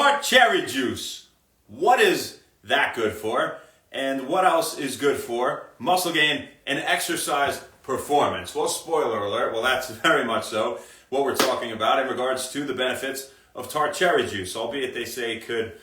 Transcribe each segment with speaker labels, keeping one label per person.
Speaker 1: Tart cherry juice. What is that good for? And what else is good for muscle gain and exercise performance? Well, spoiler alert, well that's very much so what we're talking about in regards to the benefits of tart cherry juice, albeit they say it could,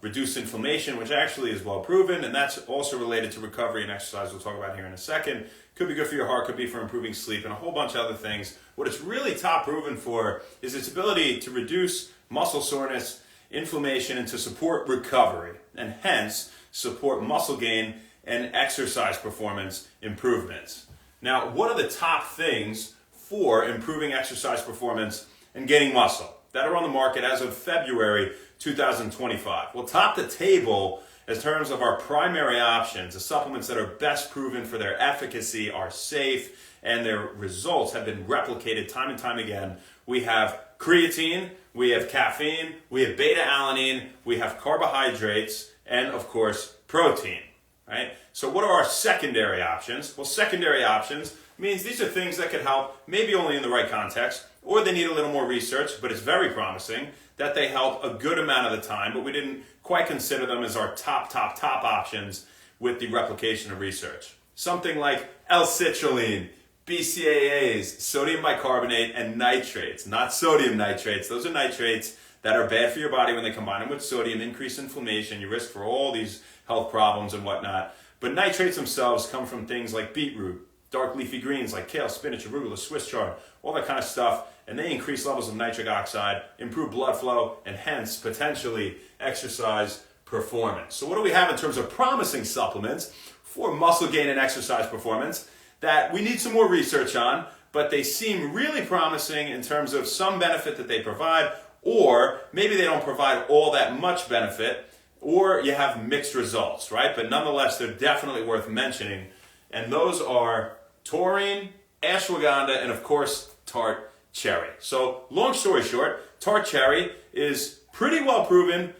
Speaker 1: reduce inflammation, which actually is well proven, and that's also related to recovery and exercise we'll talk about here in a second. Could be good for your heart, could be for improving sleep, and a whole bunch of other things. What it's really top proven for is its ability to reduce muscle soreness, inflammation, and to support recovery, and hence support muscle gain and exercise performance improvements. Now, what are the top things for improving exercise performance and gaining muscle that are on the market as of February 2025? Well, top the table in terms of our primary options, the supplements that are best proven for their efficacy, are safe, and their results have been replicated time and time again. We have creatine, we have caffeine, we have beta-alanine, we have carbohydrates, and of course, protein, right? So what are our secondary options? Well, secondary options means these are things that could help, maybe only in the right context, or they need a little more research, but it's very promising that they help a good amount of the time, but we didn't quite consider them as our top options with the replication of research. Something like L-citrulline, BCAAs, sodium bicarbonate, and nitrates. Not sodium nitrates. Those are nitrates that are bad for your body when they combine them with sodium, increase inflammation, you risk for all these health problems and whatnot. But nitrates themselves come from things like beetroot, dark leafy greens like kale, spinach, arugula, Swiss chard, all that kind of stuff, and they increase levels of nitric oxide, improve blood flow, and hence potentially exercise performance. So what do we have in terms of promising supplements for muscle gain and exercise performance that we need some more research on, but they seem really promising in terms of some benefit that they provide, or maybe they don't provide all that much benefit, or you have mixed results, right? But nonetheless, they're definitely worth mentioning, and those are taurine, ashwagandha, and of course, tart cherry. So long story short, tart cherry is pretty well proven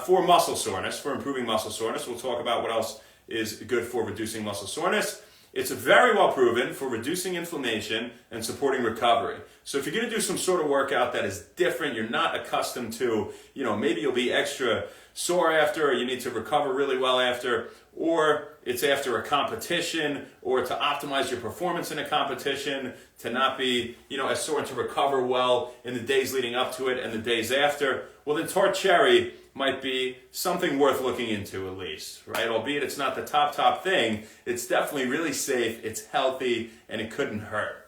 Speaker 1: for muscle soreness, for improving muscle soreness. We'll talk about what else is good for reducing muscle soreness. It's very well proven for reducing inflammation and supporting recovery. So if you're going to do some sort of workout that is different, you're not accustomed to, maybe you'll be extra sore after, or you need to recover really well after, or it's after a competition, or to optimize your performance in a competition, to not be, as sore and to recover well in the days leading up to it and the days after, well then tart cherry might be something worth looking into at least, right? Albeit it's not the top thing, it's definitely really safe, it's healthy, and it couldn't hurt.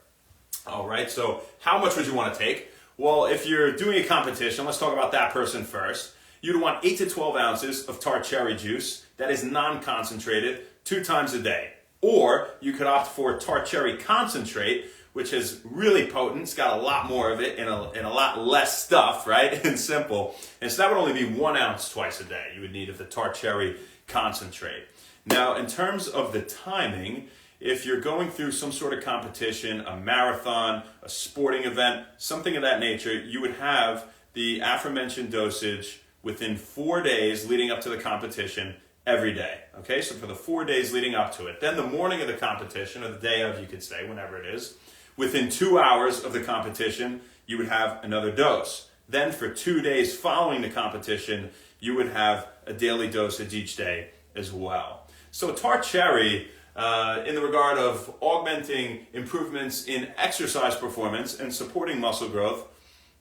Speaker 1: All right, so how much would you want to take? Well, if you're doing a competition, let's talk about that person first. You'd want 8 to 12 ounces of tart cherry juice that is non-concentrated 2 times a day. Or you could opt for tart cherry concentrate, which is really potent. It's got a lot more of it and a lot less stuff, right? And simple. And so that would only be 1 ounce twice a day you would need of the tart cherry concentrate. Now, in terms of the timing, if you're going through some sort of competition, a marathon, a sporting event, something of that nature, you would have the aforementioned dosage within 4 days leading up to the competition every day. Okay, so for the 4 days leading up to it. Then the morning of the competition, or the day of, you could say, whenever it is, within 2 hours of the competition, you would have another dose. Then for 2 days following the competition, you would have a daily dosage each day as well. So tart cherry, in the regard of augmenting improvements in exercise performance and supporting muscle growth,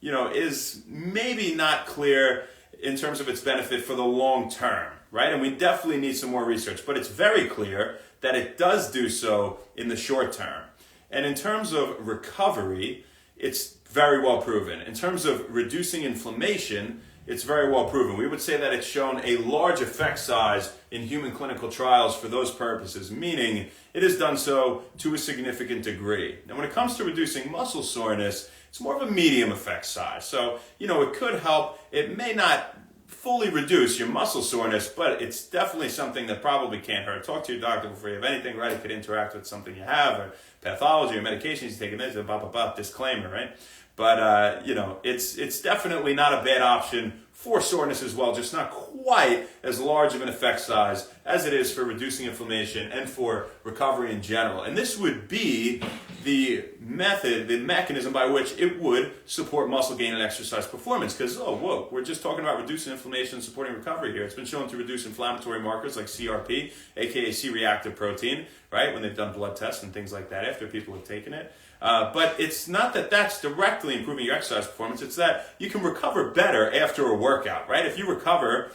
Speaker 1: is maybe not clear in terms of its benefit for the long term, right? And we definitely need some more research, but it's very clear that it does do so in the short term. And in terms of recovery, it's very well proven. In terms of reducing inflammation, it's very well proven. We would say that it's shown a large effect size in human clinical trials for those purposes, meaning it has done so to a significant degree. Now, when it comes to reducing muscle soreness, it's more of a medium effect size. So, it could help. It may not fully reduce your muscle soreness, but it's definitely something that probably can't hurt. Talk to your doctor before you have anything, right? It could interact with something you have, or pathology, or medications you take, and there's a disclaimer, right? But, it's definitely not a bad option for soreness as well, just not quite as large of an effect size as it is for reducing inflammation and for recovery in general. And this would be the method, the mechanism by which it would support muscle gain and exercise performance. Because, oh, whoa, we're just talking about reducing inflammation and supporting recovery here. It's been shown to reduce inflammatory markers like CRP, aka C-reactive protein, right? When they've done blood tests and things like that after people have taken it. But it's not that that's directly improving your exercise performance. It's that you can recover better after a workout, right? If you recover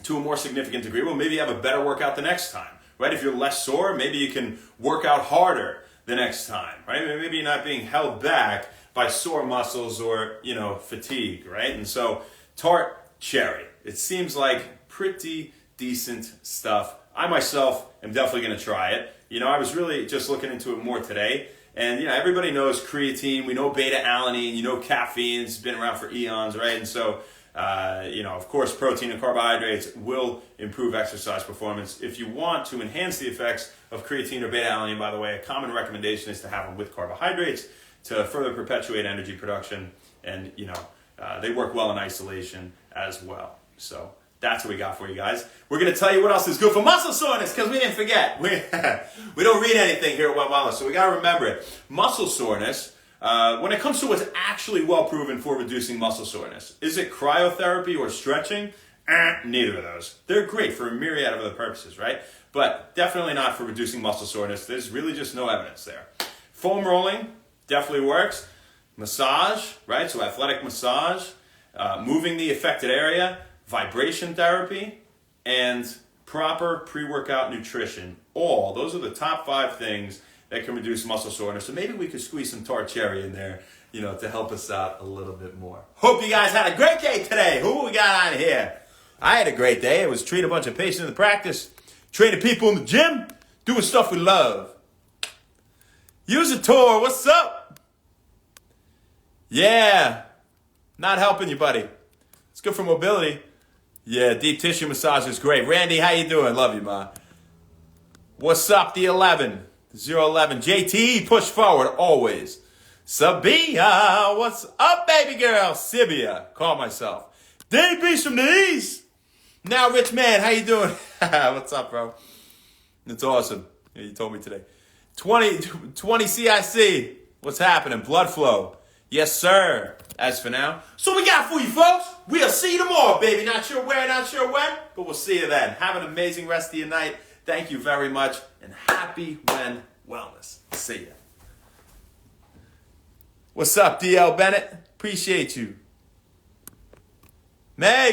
Speaker 1: to a more significant degree, well, maybe you have a better workout the next time, right? If you're less sore, maybe you can work out harder the next time, right? Maybe you're not being held back by sore muscles or, fatigue, right? And so Tart Cherry, it seems like pretty decent stuff. I myself am definitely going to try it. I was really just looking into it more today. And, everybody knows creatine. We know beta-alanine. Caffeine. It's been around for eons, right? And so, of course, protein and carbohydrates will improve exercise performance. If you want to enhance the effects of creatine or beta-alanine, by the way, a common recommendation is to have them with carbohydrates to further perpetuate energy production. And, they work well in isolation as well. So that's what we got for you guys. We're going to tell you what else is good for muscle soreness because we didn't forget. We don't read anything here at Wet Wellness, so we got to remember it. Muscle soreness, when it comes to what's actually well proven for reducing muscle soreness, is it cryotherapy or stretching? Neither of those. They're great for a myriad of other purposes, right? But definitely not for reducing muscle soreness. There's really just no evidence there. Foam rolling definitely works. Massage, right? So athletic massage, moving the affected area, vibration therapy, and proper pre-workout nutrition. Those are the top 5 things that can reduce muscle soreness. So maybe we could squeeze some Tart Cherry in there, to help us out a little bit more. Hope you guys had a great day today. Who we got on here? I had a great day. I was treating a bunch of patients in the practice, training people in the gym, doing stuff we love. Use a tour. What's up? Yeah. Not helping you, buddy. It's good for mobility. Yeah, deep tissue massage is great. Randy, how you doing? Love you, ma. What's up, the 11? 011. JT, push forward, always. Sabia, what's up, baby girl? Sibia, call myself. DB's from the East. Now, Rich Man, how you doing? What's up, bro? It's awesome. Yeah, you told me today. 20 CIC, what's happening? Blood flow. Yes, sir. As for now, so we got for you, folks. We'll see you tomorrow, baby. Not sure where, not sure when, but we'll see you then. Have an amazing rest of your night. Thank you very much, and happy When Wellness. See ya. What's up, DL Bennett? Appreciate you. May.